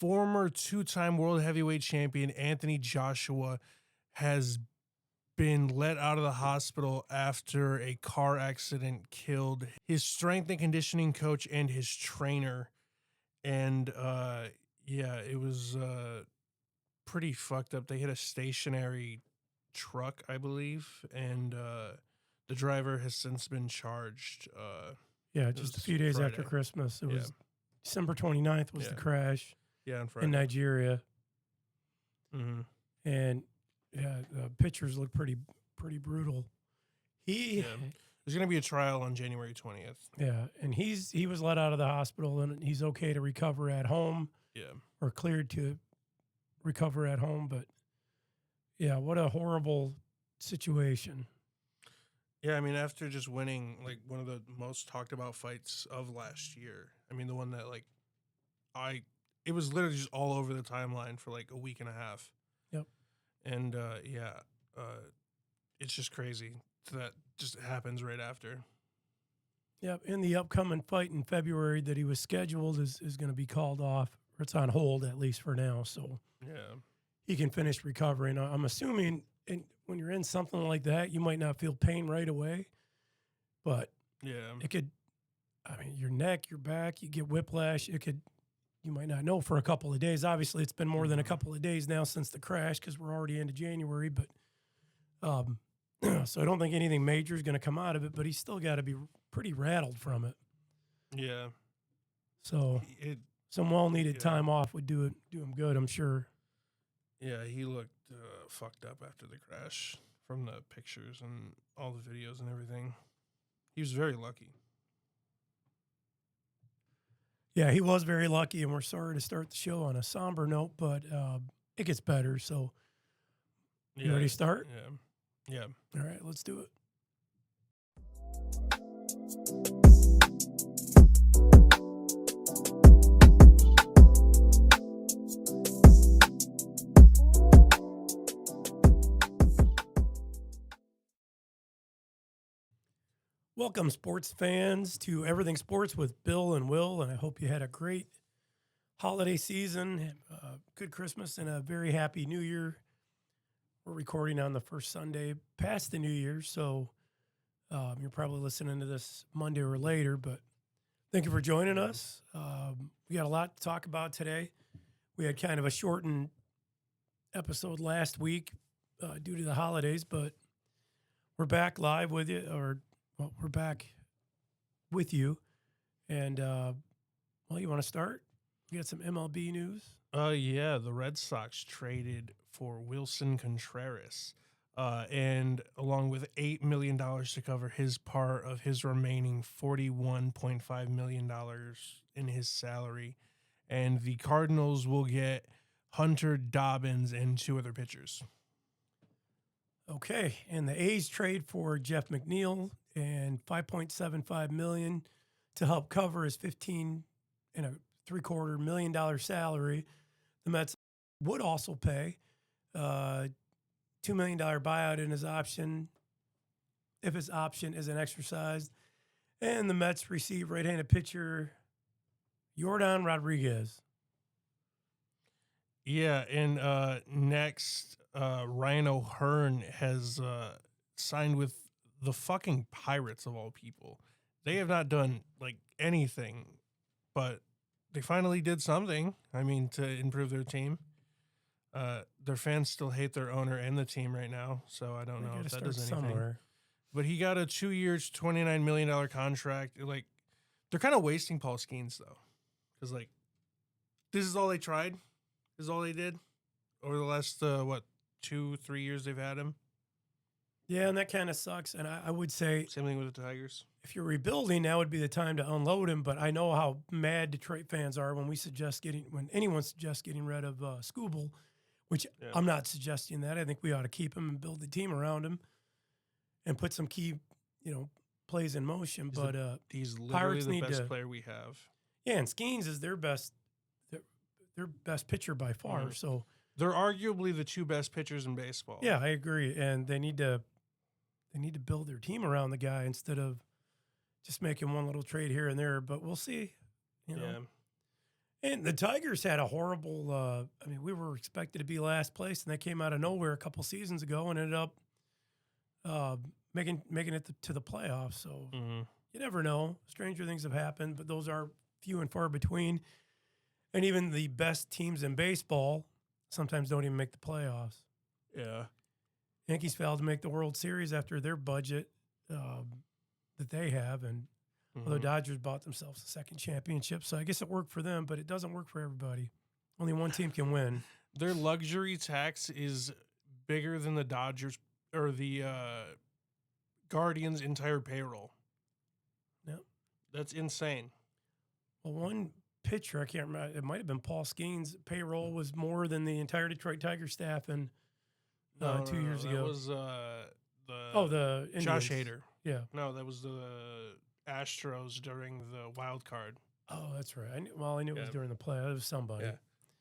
former two-time world heavyweight champion Anthony Joshua has been let out of the hospital after a car accident killed his strength and conditioning coach and his trainer. And it was pretty fucked up. They hit a stationary truck, I believe, and the driver has since been charged. Just a few days after Christmas. It was December 29th was the crash. Yeah, on Friday. In Nigeria. Mm-hmm. And the pictures look pretty brutal. There's going to be a trial on January 20th. Yeah, and he was let out of the hospital, and he's okay to recover at home. Yeah. Or cleared to recover at home, but yeah, what a horrible situation. Yeah, I mean, after just winning like one of the most talked about fights of last year. I mean, the one that it was literally just all over the timeline for like a week and a half. Yep. And it's just crazy that just happens right after. Yep. And the upcoming fight in February that he was scheduled is going to be called off, or it's on hold at least for now. So he can finish recovering. I'm assuming when you're in something like that, you might not feel pain right away, but it could. I mean, your neck, your back, you get whiplash. You might not know for a couple of days. Obviously, it's been more than a couple of days now since the crash because we're already into January. But so I don't think anything major is going to come out of it. But he's still got to be pretty rattled from it. Yeah. So some well-needed time off would do him good, I'm sure. Yeah, he looked fucked up after the crash from the pictures and all the videos and everything. He was very lucky. Yeah, he was very lucky, and we're sorry to start the show on a somber note, but it gets better. So, you ready to start? Yeah. All right, let's do it. Welcome, sports fans, to Everything Sports with Bill and Will, and I hope you had a great holiday season, good Christmas, and a very happy New Year. We're recording on the first Sunday past the New Year, so you're probably listening to this Monday or later, but thank you for joining us. We got a lot to talk about today. We had kind of a shortened episode last week due to the holidays, but we're back live with you, we're back with you. And, you want to start? You got some MLB news? The Red Sox traded for Wilson Contreras, and along with $8 million to cover his part of his remaining $41.5 million in his salary. And the Cardinals will get Hunter Dobbins and two other pitchers. Okay, and the A's trade for Jeff McNeil and $5.75 million to help cover his $15.75 million salary. The Mets would also pay $2 million buyout in his option if his option isn't exercised. And the Mets receive right-handed pitcher Yordan Rodriguez. Yeah, and next, Ryan O'Hearn has signed with the fucking Pirates of all people. They have not done like anything, but they finally did something. I mean, to improve their team. Their fans still hate their owner and the team right now, so I don't know if that does anything. Somewhere. But he got a 2 years, $29 million contract. Like, they're kind of wasting Paul Skeens though, because like this is all they tried. This is all they did over the last 2-3 years they've had him. Yeah, and that kind of sucks. And I would say same thing with the Tigers. If you're rebuilding, now would be the time to unload him. But I know how mad Detroit fans are when anyone suggests getting rid of Skubal, which I'm not suggesting that. I think we ought to keep him and build the team around him and put some key, plays in motion. He's literally Pirates the best player we have. Yeah, and Skeens is their best pitcher by far. Mm-hmm. So they're arguably the two best pitchers in baseball. Yeah, I agree. And they need to build their team around the guy instead of just making one little trade here and there. But we'll see. And the Tigers had a horrible. I mean, we were expected to be last place, and they came out of nowhere a couple seasons ago and ended up making it to the playoffs. So you never know. Stranger things have happened, but those are few and far between. And even the best teams in baseball sometimes don't even make the playoffs. Yeah. Yankees failed to make the World Series after their budget that they have, and the Dodgers bought themselves a second championship. So I guess it worked for them, but it doesn't work for everybody. Only one team can win. Their luxury tax is bigger than the Dodgers or the Guardians' entire payroll. Yep. That's insane. Well, one pitcher, I can't remember, it might have been Paul Skeen's payroll was more than the entire Detroit Tigers staff in 2 years ago. That was the Indians. Josh Hader. Yeah. No, that was the Astros during the wild card. Oh, that's right. I knew it was during the play. It was somebody. Yeah.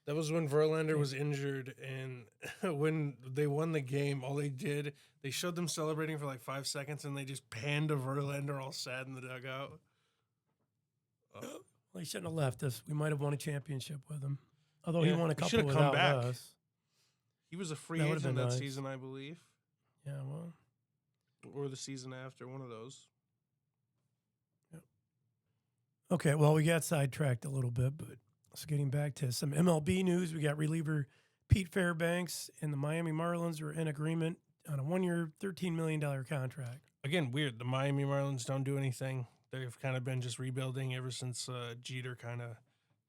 That was when Verlander was injured, and when they won the game, all they did, they showed them celebrating for like 5 seconds, and they just panned to Verlander all sad in the dugout. Well, he shouldn't have left us. We might have won a championship with him. Although he won a couple should have without come back. us. He was a free agent that season, I believe. Yeah, well. Or the season after, one of those. Yep. Okay, well, we got sidetracked a little bit, but so getting back to some MLB news, we got reliever Pete Fairbanks and the Miami Marlins are in agreement on a 1-year, $13 million contract. Again, weird. The Miami Marlins don't do anything. They've kind of been just rebuilding ever since Jeter kind of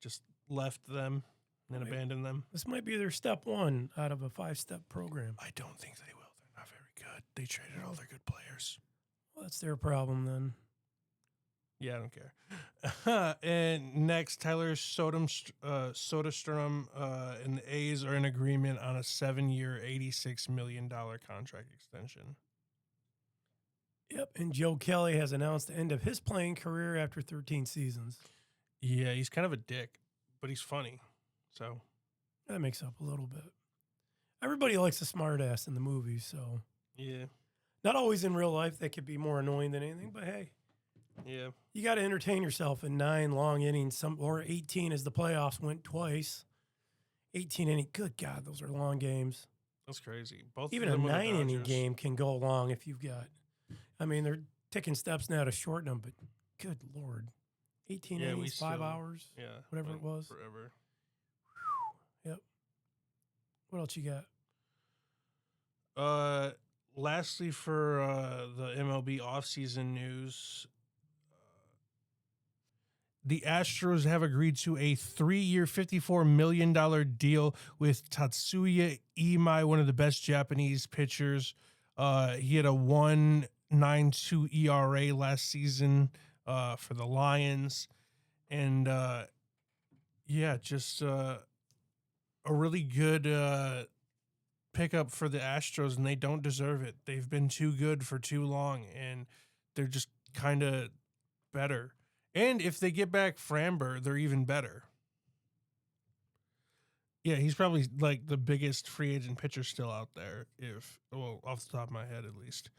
just left them and abandoned them. This might be their step one out of a 5-step program. I don't think they will. They're not very good. They traded all their good players. Well, that's their problem then. Yeah, I don't care. And next, Tyler Soderstrom and the A's are in agreement on a 7-year, $86 million contract extension. Yep, and Joe Kelly has announced the end of his playing career after 13 seasons. Yeah, he's kind of a dick, but he's funny. So that makes up a little bit. Everybody likes a smart ass in the movies, so. Yeah. Not always in real life. They could be more annoying than anything, but hey. Yeah. You got to entertain yourself in 9 long innings, or 18 as the playoffs went twice. 18 inning. Good God, those are long games. That's crazy. Both even a 9-inning game can go long if you've got. I mean, they're taking steps now to shorten them, but good Lord. 18 innings, 5 hours, whatever it was. Forever. Yep. What else you got? Lastly, for the MLB offseason news, the Astros have agreed to a 3-year, $54 million deal with Tatsuya Imai, one of the best Japanese pitchers. He had a 1.92 ERA last season for the Lions. And, just a really good pickup for the Astros, and they don't deserve it. They've been too good for too long, and they're just kind of better. And if they get back Framber, they're even better. Yeah, he's probably like the biggest free agent pitcher still out there, off the top of my head at least.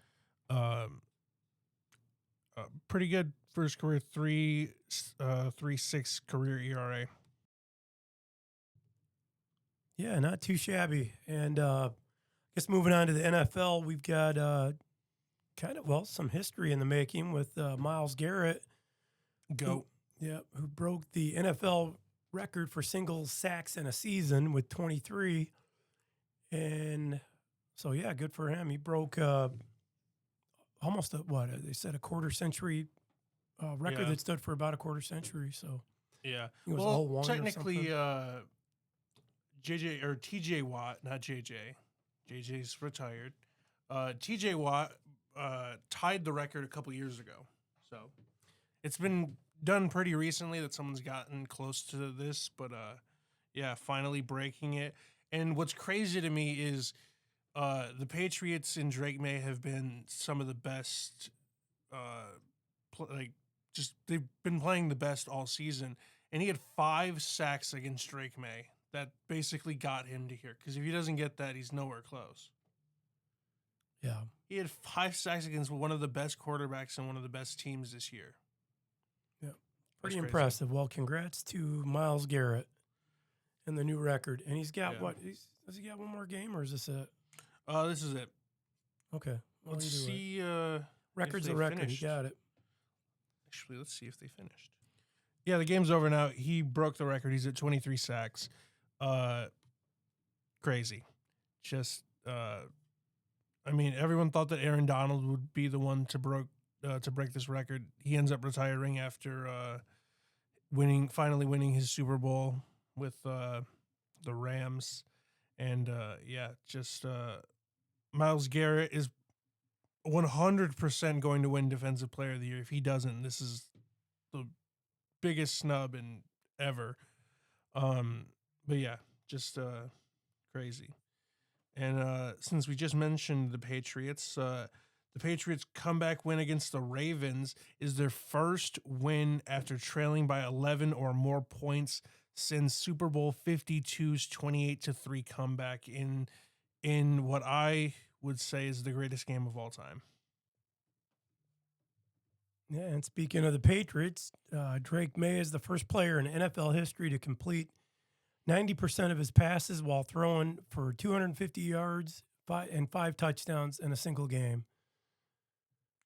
Pretty good for his career, 3.36 career ERA. Yeah, not too shabby. And I guess moving on to the NFL, we've got some history in the making with Myles Garrett. Who broke the NFL record for single sacks in a season with 23. And so, yeah, good for him. He broke almost they said a quarter century record that stood for about a quarter century. So, yeah. It was well, technically, TJ Watt, not JJ. JJ's retired. TJ Watt tied the record a couple years ago. So it's been done pretty recently that someone's gotten close to this, but finally breaking it. And what's crazy to me is the Patriots and Drake May have been some of the best. They've been playing the best all season, and he had 5 sacks against Drake May. That basically got him to here, because if he doesn't get that, he's nowhere close. Yeah. He had 5 sacks against one of the best quarterbacks and one of the best teams this year. Yeah. Pretty crazy. impressive. Well, congrats to Myles Garrett and the new record. And he's got what? Does he got one more game, or is this it? This is it. Okay. Well, Let's either way. see. Record's if a they record. finished. He got it. Actually, let's see if they finished. Yeah, the game's over now. He broke the record. He's at 23 sacks. Crazy. Just, I mean, everyone thought that Aaron Donald would be the one to break this record. He ends up retiring after finally winning his Super Bowl with the Rams. And Myles Garrett is 100% going to win Defensive Player of the Year. If he doesn't, this is the biggest snub in ever. But yeah, just crazy. And since we just mentioned the Patriots comeback win against the Ravens is their first win after trailing by 11 or more points since Super Bowl 52's 28-3 comeback in what I would say is the greatest game of all time. Yeah, and speaking of the Patriots, Drake May is the first player in NFL history to complete 90% of his passes while throwing for 250 yards and 5 touchdowns in a single game.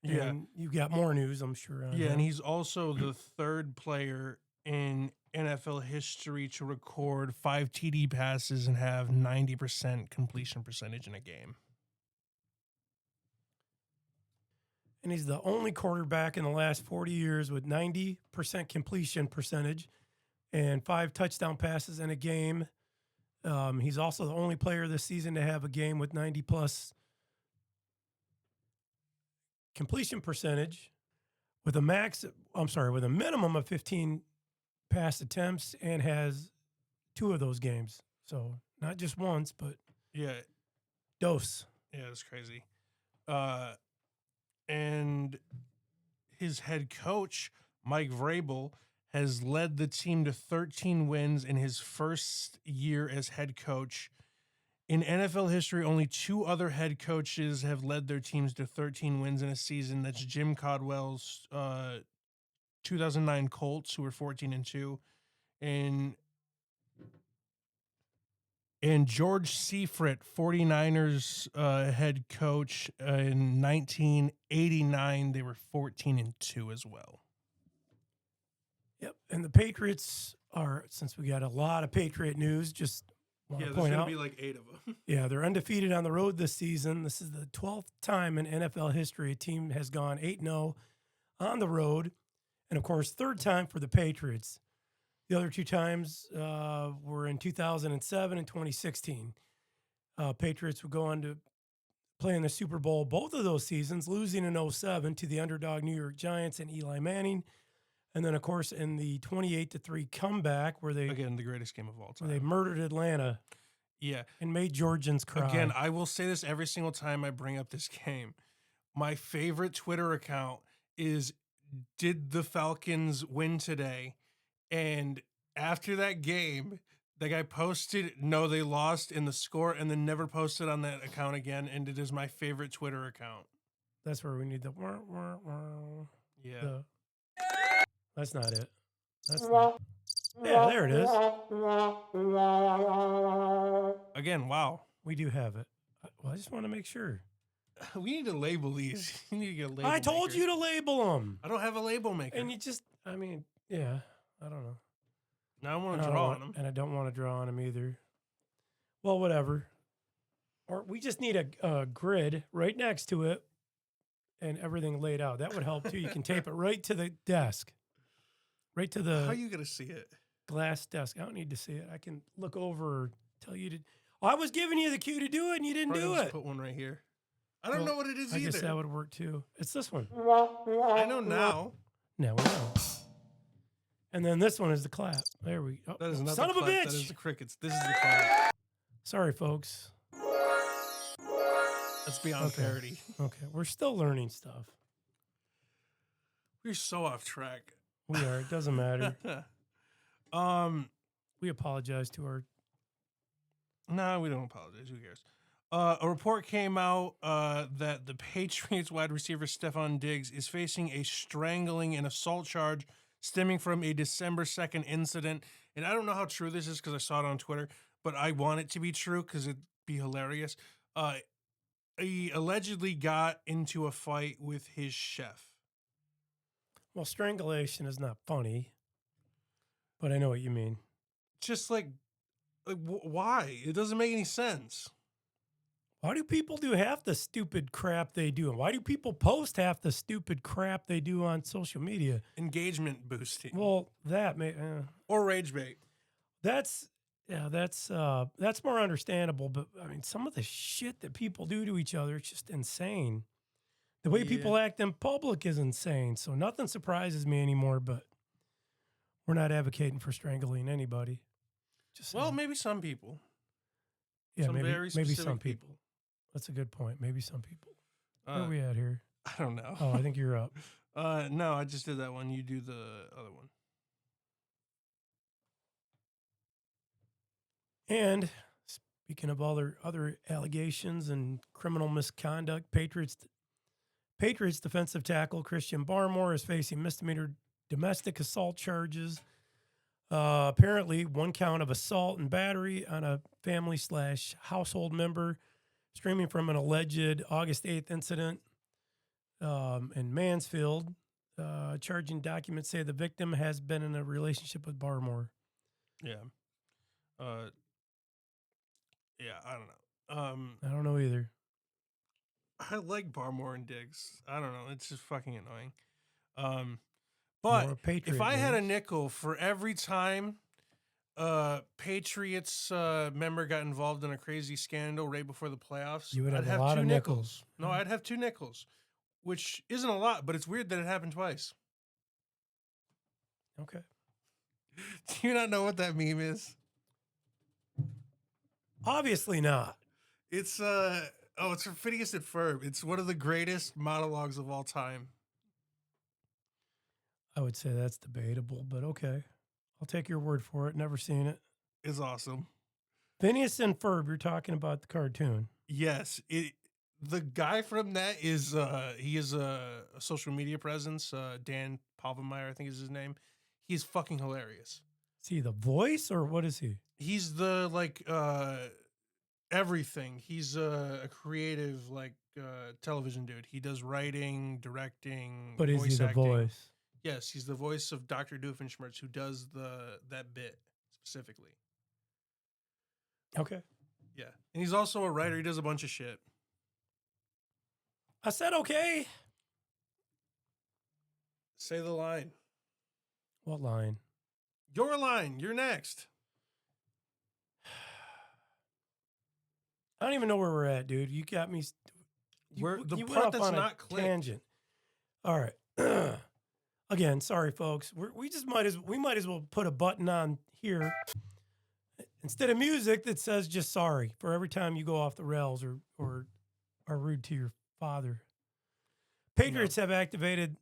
Yeah. And you've got more news, I'm sure. On him. And he's also the third player in NFL history to record 5 TD passes and have 90% completion percentage in a game. And he's the only quarterback in the last 40 years with 90% completion percentage and 5 touchdown passes in a game. He's also the only player this season to have a game with 90+ completion percentage with a minimum of 15 pass attempts and has 2 of those games. So not just once, but dose. Yeah, that's crazy. And his head coach, Mike Vrabel, has led the team to 13 wins in his first year as head coach. In NFL history, only 2 other head coaches have led their teams to 13 wins in a season. That's Jim Caldwell's 2009 Colts, who were 14-2, and George Seifert, 49ers head coach in 1989. They were 14-2 as well. Yep, and the Patriots are, since we got a lot of Patriot news, just want to point out. There's going to be like 8 of them. Yeah, they're undefeated on the road this season. This is the 12th time in NFL history a team has gone 8-0 on the road. And, of course, 3rd time for the Patriots. The other 2 times were in 2007 and 2016. Patriots would go on to play in the Super Bowl both of those seasons, losing in 2007 to the underdog New York Giants and Eli Manning. And then, of course, in the 28-3 comeback where they... Again, the greatest game of all time. Where they murdered Atlanta. Yeah. And made Georgians cry. Again, I will say this every single time I bring up this game. My favorite Twitter account is, did the Falcons win today? And after that game, the guy posted, no, they lost in the score, and then never posted on that account again. And it is my favorite Twitter account. That's where we need the... Yeah. That's not it. Yeah, there it is. Again, wow. We do have it. Well, I just want to make sure. We need to label these. You need to get a label I told maker. you to label them. I don't have a label maker. And you just, I don't know. Now I want to draw on them. And I don't want to draw on them either. Well, whatever. Or we just need a grid right next to it and everything laid out. That would help too. You can tape it right to the desk. Right to the... How are you going to see it? Glass desk. I don't need to see it. I can look over or tell you to... I was giving you the cue to do it and you didn't do it. Put one right here. I don't know what it is either. I guess that would work too. It's this one. I know now. Now we know. And then this one is the clap. There we go. That is not Son the of clap. a bitch. That is the crickets. This is the clap. Sorry, folks. That's beyond parody. Okay. We're still learning stuff. We're so off track. We are. It doesn't matter. We apologize to our... No, we don't apologize. Who cares? A report came out that the Patriots wide receiver Stephon Diggs is facing a strangling and assault charge stemming from a December 2nd incident. And I don't know how true this is because I saw it on Twitter, but I want it to be true because it'd be hilarious. He allegedly got into a fight with his chef. Well, strangulation is not funny, but I know what you mean. Just like why? It doesn't make any sense. Why do people do half the stupid crap they do? And why do people post half the stupid crap they do on social media? Engagement boosting. Well, that may or rage bait. That's more understandable. But I mean, some of the shit that people do to each other, it's just insane. The way people act in public is insane. So nothing surprises me anymore. But we're not advocating for strangling anybody. Just well, maybe some people. Yeah, some maybe some people. That's a good point. Maybe some people. Where are we at here? I don't know. Oh, I think you're up. No, I just did that one. You do the other one. And speaking of other allegations and criminal misconduct, Patriots defensive tackle Christian Barmore is facing misdemeanor domestic assault charges. Apparently, one count of assault and battery on a family/household member, stemming from an alleged August 8th incident in Mansfield. Charging documents say the victim has been in a relationship with Barmore. Yeah. Yeah, I don't know. I don't know either. I like Barmore and Diggs. I don't know. It's just fucking annoying. But if I had a nickel for every time Patriots member got involved in a crazy scandal right before the playoffs, you would I'd have a lot two of nickels. No, I'd have 2 nickels, which isn't a lot, but it's weird that it happened twice. Okay. Do you not know what that meme is? Obviously not. It's it's from Phineas and Ferb. It's one of the greatest monologues of all time. I would say that's debatable, but okay. I'll take your word for it. Never seen it. It's awesome. Phineas and Ferb, you're talking about the cartoon. Yes. The guy from that is he is a social media presence. Dan Palvenmeyer, I think is his name. He's fucking hilarious. Is he the voice or what is he? He's the everything. He's a creative television dude. He does writing, directing, but is he the acting. Voice? Yes, he's the voice of Dr. Doofenshmirtz, who does that bit specifically. Okay. Yeah, and he's also a writer. He does a bunch of shit. I said okay. Say the line. What line? Your line. You're next. I don't even know where we're at, dude. You got me. The part that's not clicked. Tangent. All right. Again, sorry, folks. We might as well put a button on here instead of music that says just sorry for every time you go off the rails or are rude to your father. Patriots have activated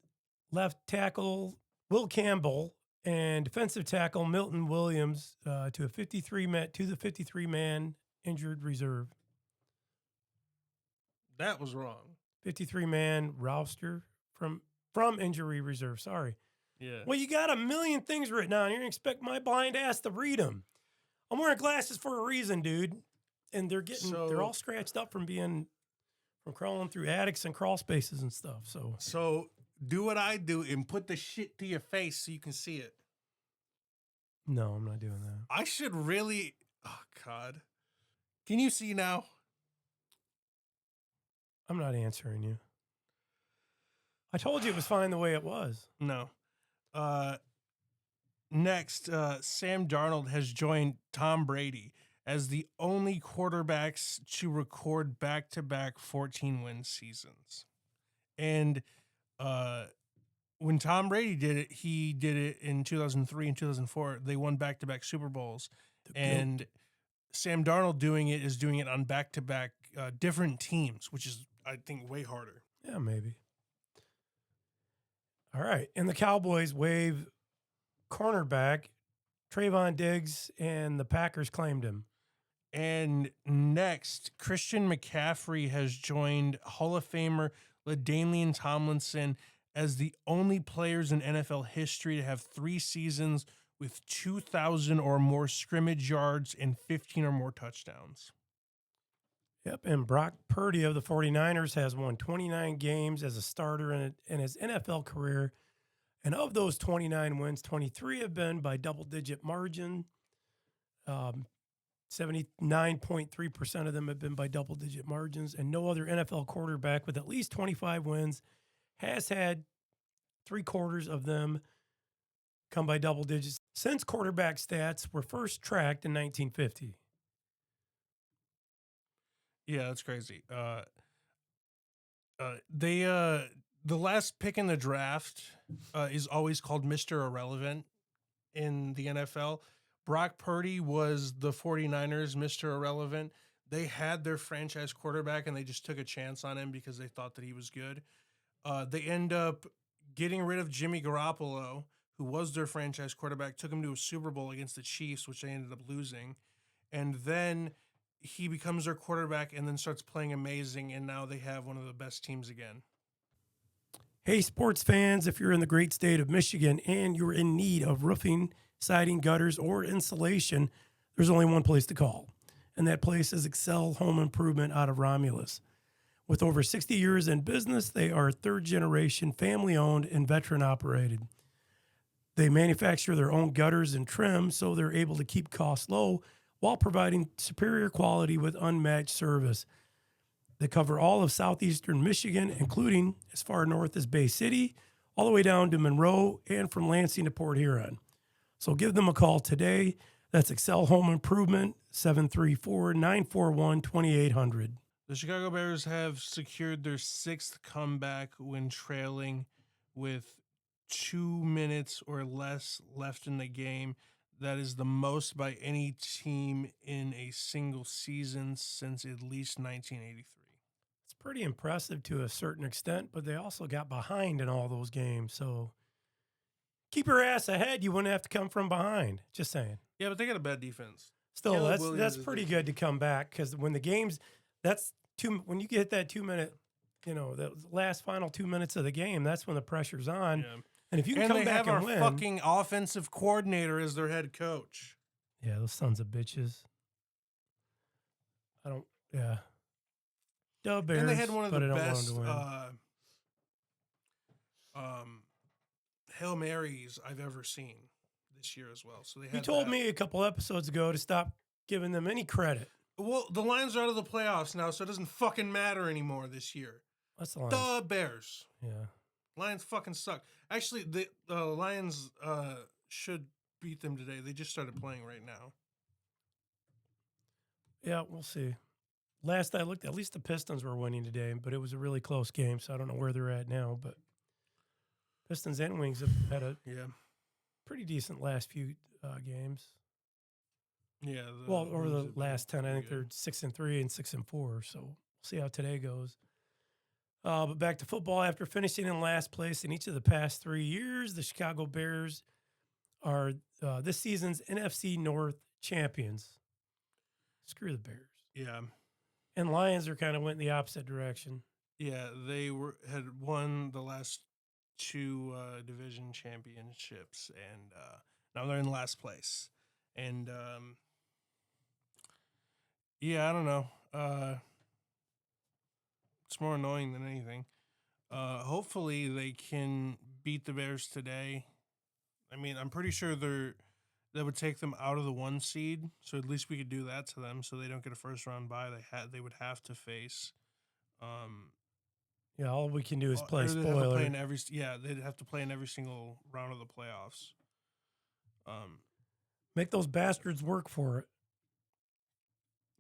left tackle Will Campbell and defensive tackle Milton Williams to the 53-man injured reserve. That was wrong. 53-man roster from injury reserve. Sorry. Yeah. Well, you got a million things written on here and expect my blind ass to read them. I'm wearing glasses for a reason, dude. And they're all scratched up from crawling through attics and crawl spaces and stuff. So do what I do and put the shit to your face so you can see it. No, I'm not doing that. I should really. Oh God. Can you see now? I'm not answering you. I told you it was fine the way it was. No. Next, Sam Darnold has joined Tom Brady as the only quarterbacks to record back-to-back 14-win seasons. And when Tom Brady did it, he did it in 2003 and 2004. They won back-to-back Super Bowls. And Sam Darnold doing it on back-to-back different teams, which is, I think, way harder. Yeah, maybe. All right. And the Cowboys waive cornerback Trayvon Diggs, and the Packers claimed him. And next, Christian McCaffrey has joined Hall of Famer LaDainian Tomlinson as the only players in NFL history to have 3 seasons with 2,000 or more scrimmage yards and 15 or more touchdowns. Yep, and Brock Purdy of the 49ers has won 29 games as a starter in his NFL career. And of those 29 wins, 23 have been by double-digit margin. 79.3% of them have been by double-digit margins. And no other NFL quarterback with at least 25 wins has had 3/4 of them come by double digits since quarterback stats were first tracked in 1950. Yeah, that's crazy. The last pick in the draft is always called Mr. Irrelevant in the NFL. Brock Purdy was the 49ers Mr. Irrelevant. They had their franchise quarterback and they just took a chance on him because they thought that he was good. They end up getting rid of Jimmy Garoppolo, who was their franchise quarterback, took him to a Super Bowl against the Chiefs, which they ended up losing. And then he becomes their quarterback and then starts playing amazing, and now they have one of the best teams again. Hey, sports fans, if you're in the great state of Michigan and you're in need of roofing, siding, gutters, or insulation, there's only one place to call, and that place is Excel Home Improvement out of Romulus. With over 60 years in business, they are third-generation, family-owned, and veteran-operated. They manufacture their own gutters and trim, so they're able to keep costs low while providing superior quality with unmatched service. They cover all of southeastern Michigan, including as far north as Bay City, all the way down to Monroe, and from Lansing to Port Huron. So give them a call today. That's Excel Home Improvement, 734-941-2800. The Chicago Bears have secured their 6th comeback when trailing with 2 minutes or less left in the game. That is the most by any team in a single season since at least 1983. It's pretty impressive to a certain extent, but they also got behind in all those games. So keep your ass ahead. You wouldn't have to come from behind. Just saying. Yeah, but they got a bad defense. Still, Caleb that's pretty good to come back, because when the games, when you get that 2 minute, the last final 2 minutes of the game, that's when the pressure's on. Yeah. And if you can come back and win, fucking offensive coordinator as their head coach. Yeah, those sons of bitches. Yeah. Bears, and they had one of the best Hail Marys I've ever seen this year as well. So they had You told me a couple episodes ago to stop giving them any credit. Well, the Lions are out of the playoffs now, so it doesn't fucking matter anymore this year. That's the Lions. The Bears. Yeah. Lions fucking suck. Actually, the Lions should beat them today. They just started playing right now. Yeah, we'll see. Last I looked, at least the Pistons were winning today, but it was a really close game, so I don't know where they're at now. But Pistons and Wings have had a pretty decent last few games. Yeah. Over the last 10, I think they're 6-3 and 6-4. So we'll see how today goes. But back to football. After finishing in last place in each of the past 3 years, the Chicago Bears are this season's NFC North champions. Screw the Bears. Yeah. And Lions are kind of went in the opposite direction. Yeah, they had won the last 2 division championships, and now they're in last place. And I don't know. It's more annoying than anything. Hopefully they can beat the Bears today. I mean, I'm pretty sure that would take them out of the 1 seed, so at least we could do that to them, so they don't get a first round bye. They would have to face. All we can do is play spoiler. They'd have to play in every single round of the playoffs. Make those bastards work for it.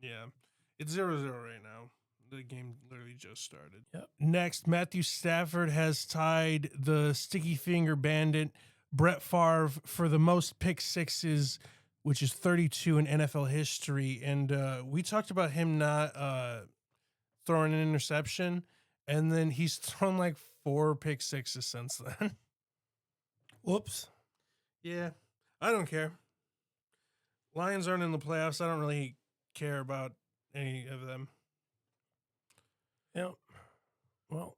Yeah, it's 0-0 right now. The game literally just started. Yep. Next, Matthew Stafford has tied the sticky finger bandit Brett Favre for the most pick sixes, which is 32 in NFL history. And we talked about him not throwing an interception, and then he's thrown like 4 pick sixes since then. Whoops. Yeah, I don't care. Lions aren't in the playoffs. I don't really care about any of them. Yeah. Well,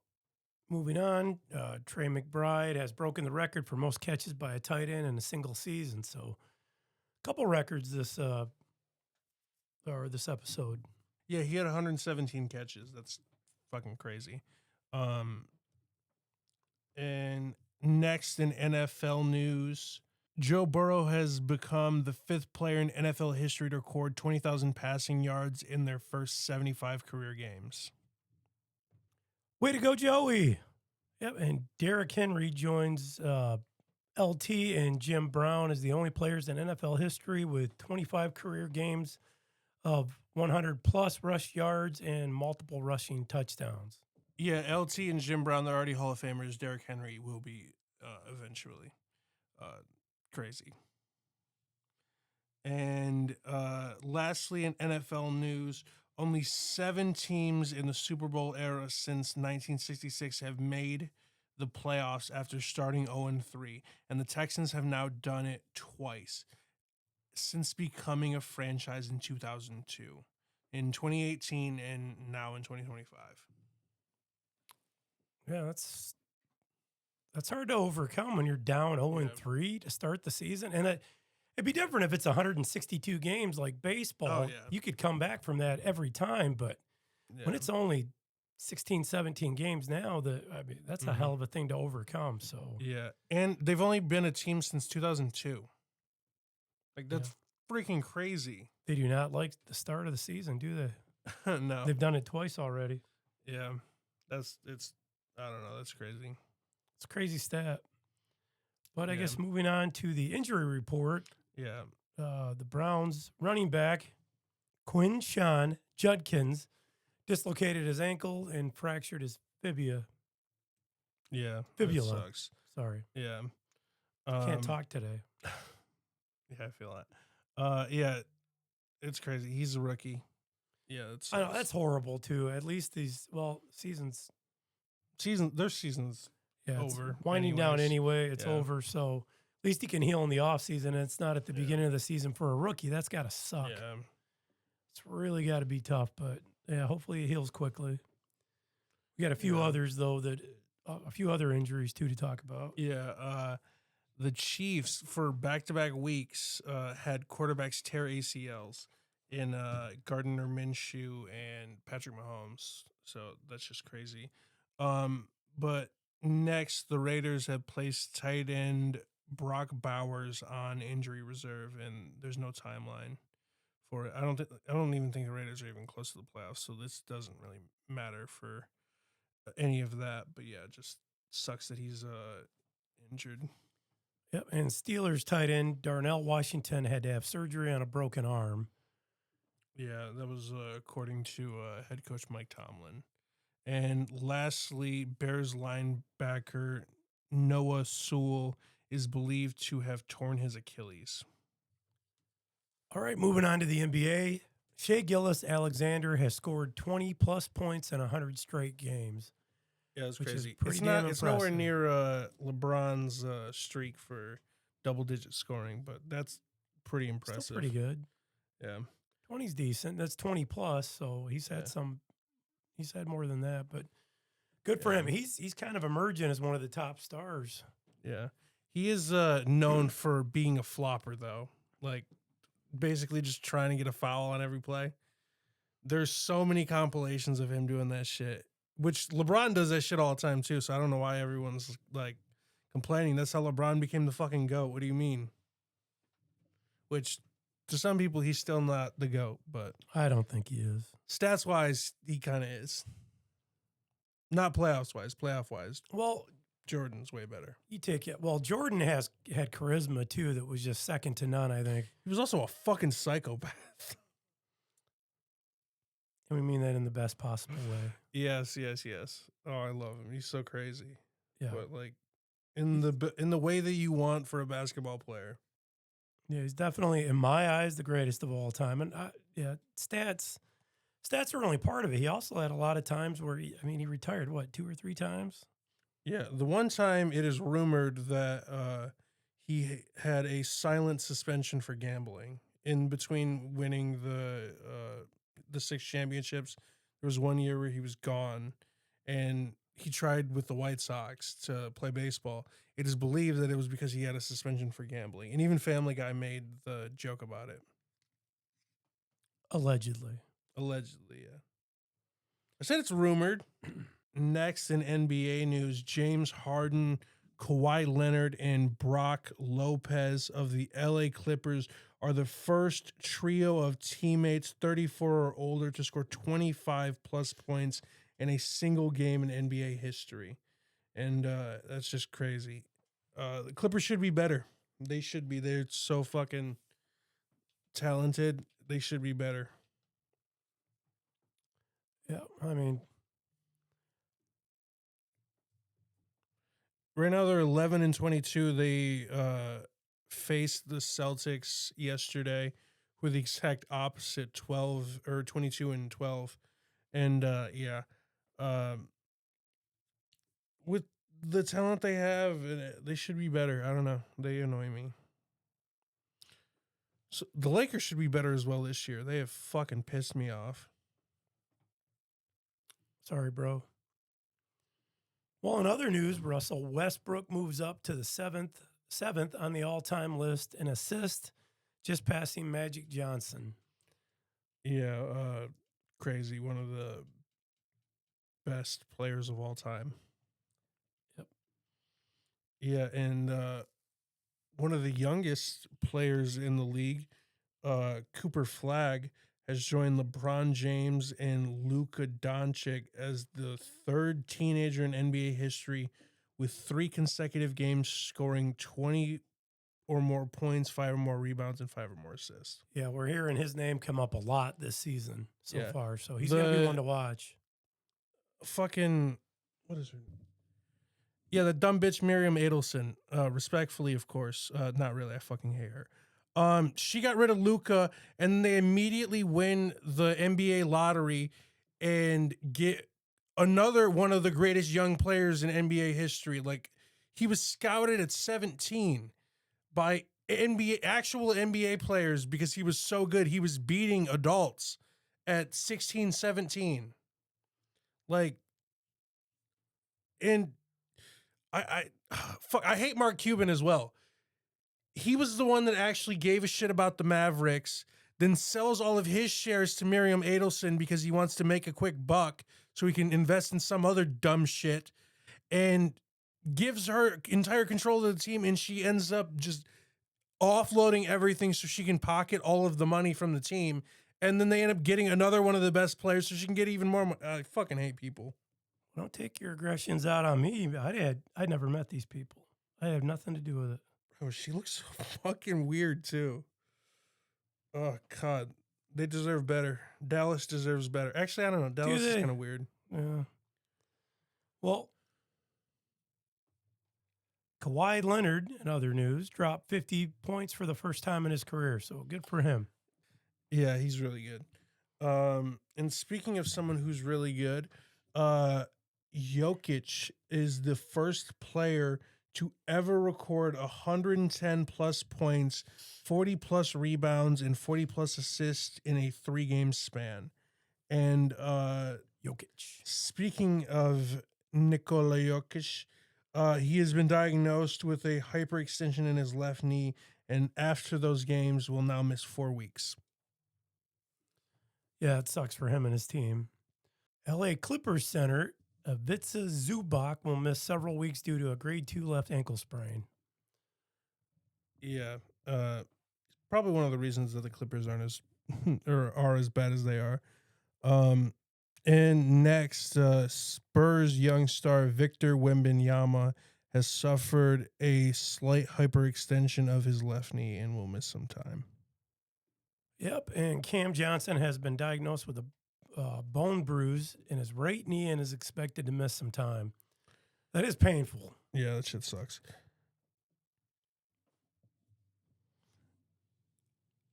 moving on, Trey McBride has broken the record for most catches by a tight end in a single season. So, a couple records this episode. Yeah, he had 117 catches. That's fucking crazy. And next in NFL news, Joe Burrow has become the 5th player in NFL history to record 20,000 passing yards in their first 75 career games. Way to go, Joey. Yep, and Derrick Henry joins LT and Jim Brown as the only players in NFL history with 25 career games of 100-plus rush yards and multiple rushing touchdowns. Yeah, LT and Jim Brown, they're already Hall of Famers. Derrick Henry will be eventually. Crazy. And lastly, in NFL news, only 7 teams in the Super Bowl era since 1966 have made the playoffs after starting 0-3, and the Texans have now done it twice since becoming a franchise in 2002, in 2018, and now in 2025. Yeah, that's hard to overcome when you're down 0-3 to start the season. And it'd be different if it's 162 games like baseball. Oh, yeah. You could come back from that every time, but when it's only 16, 17 games now, that's a hell of a thing to overcome. So yeah, and they've only been a team since 2002. Like, that's freaking crazy. They do not like the start of the season, do they? No. They've done it twice already. Yeah, I don't know, that's crazy. It's a crazy stat. But I guess moving on to the injury report. Yeah. The Browns running back, Quinshon Judkins, dislocated his ankle and fractured his fibula. Yeah. Fibula. That sucks. Sorry. Yeah. Can't talk today. Yeah, I feel that. Yeah, it's crazy. He's a rookie. Yeah, I know, that's horrible too. At least their season's over. Winding down anyway. It's over. So at least he can heal in the offseason. And it's not at the beginning of the season for a rookie. That's got to suck. Yeah. It's really got to be tough. But yeah, hopefully it heals quickly. We got a few others, though, a few other injuries too to talk about. Yeah. The Chiefs, for back-to-back weeks, had quarterbacks tear ACLs in Gardner Minshew and Patrick Mahomes. So that's just crazy. But next, the Raiders have placed tight end Brock Bowers on injury reserve, and there's no timeline for it. I don't even think the Raiders are even close to the playoffs, so this doesn't really matter for any of that. But yeah, it just sucks that he's injured. Yep, and Steelers tight end Darnell Washington had to have surgery on a broken arm. Yeah, that was according to head coach Mike Tomlin. And lastly, Bears linebacker Noah Sewell is believed to have torn his Achilles. All right, moving on to the NBA. Shai Gilgeous-Alexander has scored 20-plus points in 100 straight games. Yeah, it's which crazy. Is It's nowhere near LeBron's streak for double-digit scoring, but that's pretty impressive. Still pretty good. Yeah. 20's decent. That's 20-plus, so he's had he's had more than that, but good for him. He's kind of emerging as one of the top stars. Yeah. He is known for being a flopper, though. Like, basically just trying to get a foul on every play. There's so many compilations of him doing that shit, which LeBron does that shit all the time, too, so I don't know why everyone's, like, complaining. That's how LeBron became the fucking GOAT. What do you mean? Which, to some people, he's still not the GOAT, but... I don't think he is. Stats-wise, he kind of is. Not playoffs-wise. Playoff-wise. Well... Jordan's way better. You take it. Well, Jordan had charisma, too, that was just second to none, I think. He was also a fucking psychopath. And we mean that in the best possible way. Yes. Oh, I love him. He's so crazy. Yeah. But, like, in the way that you want for a basketball player. Yeah, he's definitely, in my eyes, the greatest of all time. And, stats are only part of it. He also had a lot of times where, he retired, 2 or 3 times? Yeah, the one time it is rumored that he had a silent suspension for gambling in between winning the 6 championships. There was one year where he was gone, and he tried with the White Sox to play baseball. It is believed that it was because he had a suspension for gambling. And even Family Guy made the joke about it. Allegedly. Allegedly, yeah. I said it's rumored. Next in NBA news, James Harden, Kawhi Leonard, and Brock Lopez of the LA Clippers are the first trio of teammates 34 or older to score 25 plus points in a single game in NBA history. And that's just crazy. The Clippers should be better. They should be. They're so fucking talented. They should be better. Yeah, I mean, right now they're 11-22. They faced the Celtics yesterday, who are the exact opposite, 22-12. And yeah, with the talent they have, they should be better. I don't know. They annoy me. So the Lakers should be better as well this year. They have fucking pissed me off. sorry, bro. Well, in other news, Russell Westbrook moves up to the seventh on the all-time list in assists, just passing Magic Johnson. Yeah, crazy. One of the best players of all time. Yep. Yeah, and one of the youngest players in the league, Cooper Flagg, has joined LeBron James and Luka Doncic as the third teenager in NBA history with 3 consecutive games scoring 20 or more points, 5 or more rebounds, and 5 or more assists. Yeah, we're hearing his name come up a lot this season so Yeah. far, so he's going to be one to watch. Fucking, what is her name? Yeah, the dumb bitch Miriam Adelson. Respectfully, of course. Not really. I fucking hate her. She got rid of Luka, and they immediately win the NBA lottery and get another one of the greatest young players in NBA history. Like, he was scouted at 17 by actual NBA players because he was so good. He was beating adults at 16, 17. Like, and I hate Mark Cuban as well. He was the one that actually gave a shit about the Mavericks, then sells all of his shares to Miriam Adelson because he wants to make a quick buck so he can invest in some other dumb shit, and gives her entire control of the team, and she ends up just offloading everything so she can pocket all of the money from the team, and then they end up getting another one of the best players so she can get even more money. I fucking hate people. Don't take your aggressions out on me. I'd never met these people. I have nothing to do with it. Oh, she looks so fucking weird too. Oh God, they deserve better. Dallas deserves better. Actually, I don't know. Dallas is kind of weird. Yeah. Well, Kawhi Leonard, in other news, dropped 50 points for the first time in his career. So good for him. Yeah, he's really good. And speaking of someone who's really good, Jokic is the first player to ever record 110 plus points, 40 plus rebounds, and 40 plus assists in a 3-game span. And Jokic. Speaking of Nikola Jokic, he has been diagnosed with a hyperextension in his left knee, and after those games will now miss 4 weeks. Yeah, it sucks for him and his team. LA Clippers center Ivica Zubac will miss several weeks due to a grade 2 left ankle sprain. Yeah, probably one of the reasons that the Clippers aren't as or are as bad as they are. And next, Spurs young star Victor Wembanyama has suffered a slight hyperextension of his left knee and will miss some time. Yep, and Cam Johnson has been diagnosed with a bone bruise in his right knee and is expected to miss some time. That is painful. Yeah, that shit sucks.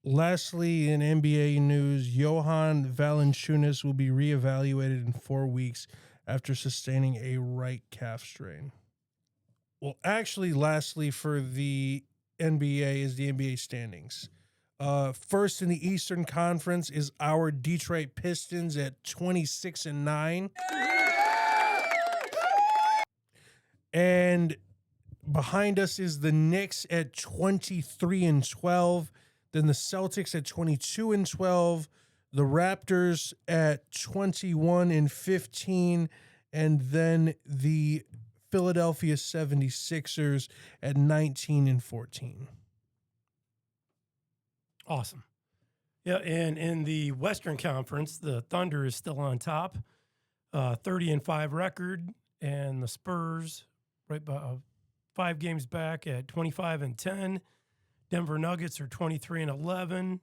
Lastly, in NBA news, Johan Valanciunas will be reevaluated in 4 weeks after sustaining a right calf strain. Well, actually, lastly, for the NBA is the NBA standings. First in the Eastern Conference is our Detroit Pistons at 26-9. And behind us is the Knicks at 23-12. Then the Celtics at 22-12. The Raptors at 21-15. And then the Philadelphia 76ers at 19-14. Awesome. Yeah, and in the Western Conference, the Thunder is still on top, 30-5 record, and the Spurs right by 5 games back at 25-10. Denver Nuggets are 23-11.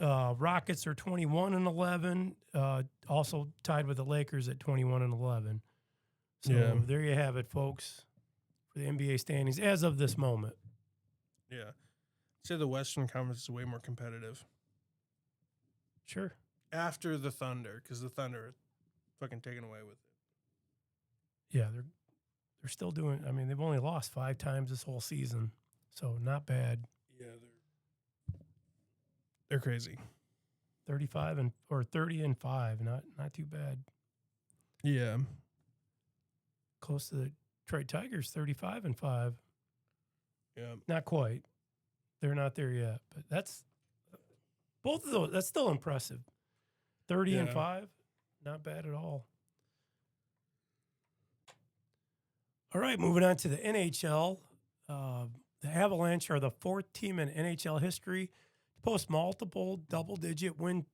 Rockets are 21-11. Also tied with the Lakers at 21-11. So there you have it, folks, for the NBA standings as of this moment. Yeah. I'd say the Western Conference is way more competitive. Sure. After the Thunder, because the Thunder are fucking taken away with it. Yeah, they're still doing. I mean, they've only lost 5 times this whole season, so not bad. Yeah, they're crazy. 30-5, not too bad. Yeah. Close to the Detroit Tigers, 35-5. Yeah. Not quite. They're not there yet, but that's both of those. That's still impressive. 30-5, not bad at all. All right, moving on to the NHL. The Avalanche are the 4th team in NHL history to post multiple double-digit win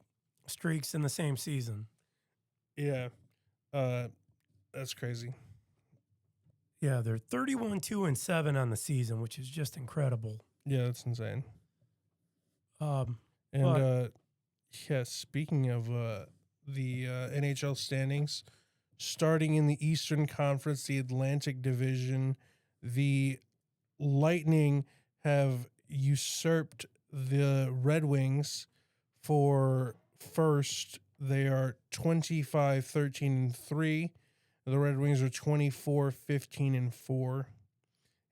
streaks in the same season. Yeah, that's crazy. Yeah, they're 31-2-7 on the season, which is just incredible. Yeah, that's insane. Speaking of the NHL standings, starting in the Eastern Conference, the Atlantic Division, the Lightning have usurped the Red Wings for first. They are 25-13-3. The Red Wings are 24-15-4.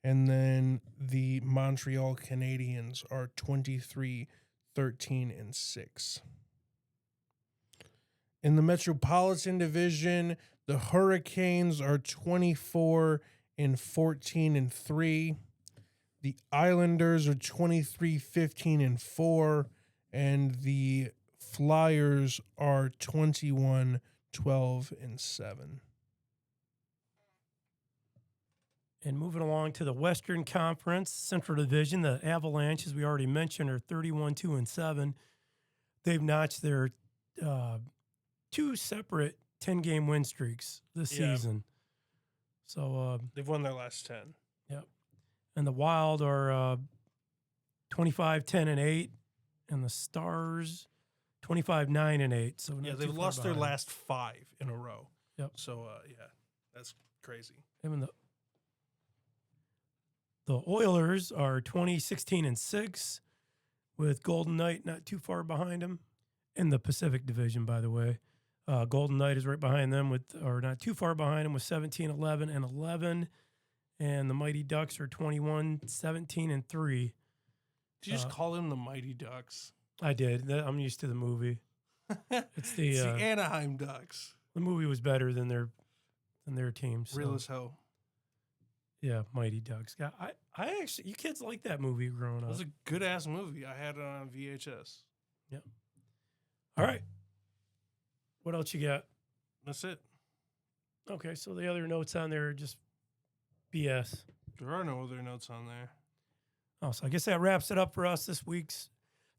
And then the Montreal Canadiens are 23-13-6. In the Metropolitan Division, the Hurricanes are 24-14-3. The Islanders are 23-15-4. And the Flyers are 21-12-7. And moving along to the Western Conference, Central Division, the Avalanche, as we already mentioned, are 31-2-7. They've notched their 2 separate 10-game win streaks this season. So they've won their last 10. Yep. And the Wild are 25-10-8, and the Stars 25-9-8. So they've lost their last 5 in a row. Yep. So that's crazy. Even the Oilers are 20-16-6, with Golden Knight not too far behind them in the Pacific Division, by the way. Golden Knight is right behind them or not too far behind them with 17-11-11. And the Mighty Ducks are 21-17-3. Did you just call them the Mighty Ducks? I did. I'm used to the movie. It's the Anaheim Ducks. The movie was better than their team. So. Real as hell. Yeah, Mighty Ducks. I actually, you kids like that movie growing up. It was a good ass movie. I had it on VHS. Yep. All right. What else you got? That's it. Okay, so the other notes on there are just BS. There are no other notes on there. Oh, so I guess that wraps it up for us this week's.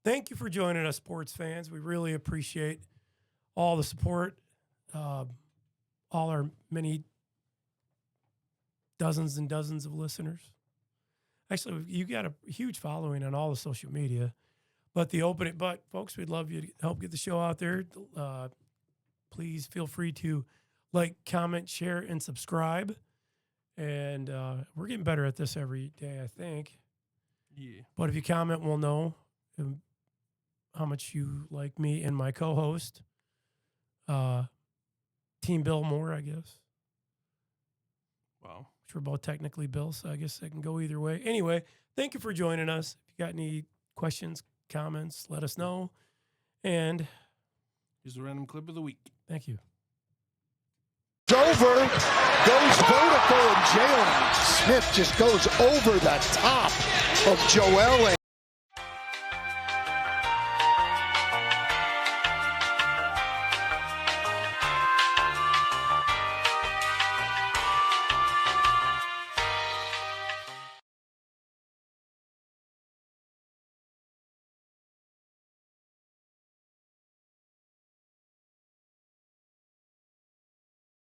Thank you for joining us, sports fans. We really appreciate all the support, all our many dozens and dozens of listeners. Actually, you got a huge following on all the social media. But folks, we'd love you to help get the show out there. Please feel free to like, comment, share, and subscribe. And we're getting better at this every day, I think. Yeah. But if you comment, we'll know how much you like me and my co-host. Team Bill Moore, I guess. Wow. Which we're both technically Bill, so I guess I can go either way. Anyway, thank you for joining us. If you got any questions, comments, let us know. And here's the random clip of the week. Thank you. Joe over, goes vertical, and Jalen Smith just goes over the top of Joel